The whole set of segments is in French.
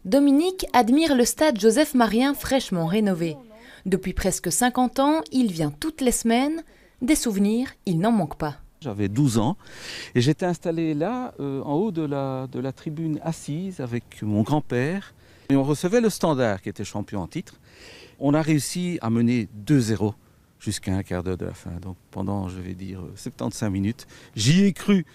Dominique admire le stade Joseph-Marien fraîchement rénové. Depuis presque 50 ans, il vient toutes les semaines. Des souvenirs, il n'en manque pas. J'avais 12 ans et j'étais installé là, en haut de la tribune assise avec mon grand-père. Et on recevait le Standard qui était champion en titre. On a réussi à mener 2-0 jusqu'à un quart d'heure de la fin. Donc pendant, je vais dire, 75 minutes, j'y ai cru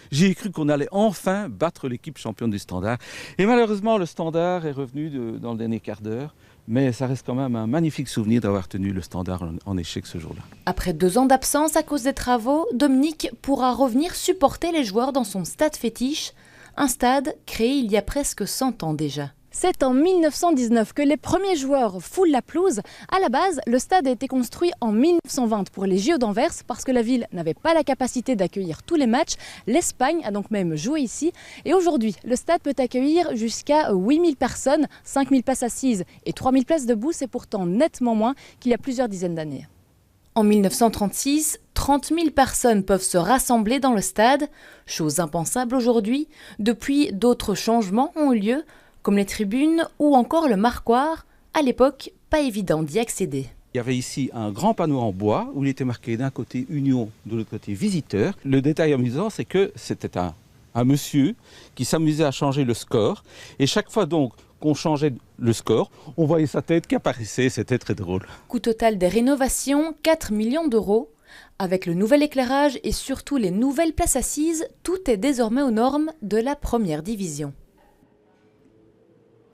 qu'on allait enfin battre l'équipe championne du Standard. Et malheureusement, le Standard est revenu dans le dernier quart d'heure. Mais ça reste quand même un magnifique souvenir d'avoir tenu le Standard en échec ce jour-là. Après 2 ans d'absence à cause des travaux, Dominique pourra revenir supporter les joueurs dans son stade fétiche, un stade créé il y a presque 100 ans déjà. C'est en 1919 que les premiers joueurs foulent la pelouse. À la base, le stade a été construit en 1920 pour les JO d'Anvers parce que la ville n'avait pas la capacité d'accueillir tous les matchs. L'Espagne a donc même joué ici. Et aujourd'hui, le stade peut accueillir jusqu'à 8000 personnes, 5000 places assises et 3000 places debout. C'est pourtant nettement moins qu'il y a plusieurs dizaines d'années. En 1936, 30 000 personnes peuvent se rassembler dans le stade, chose impensable aujourd'hui. Depuis, d'autres changements ont eu lieu, comme les tribunes ou encore le marquoir. À l'époque, pas évident d'y accéder. Il y avait ici un grand panneau en bois où il était marqué d'un côté Union, de l'autre côté Visiteur. Le détail amusant, c'est que c'était un monsieur qui s'amusait à changer le score. Et chaque fois donc qu'on changeait le score, on voyait sa tête qui apparaissait, c'était très drôle. Coût total des rénovations, 4 millions d'euros. Avec le nouvel éclairage et surtout les nouvelles places assises, tout est désormais aux normes de la première division.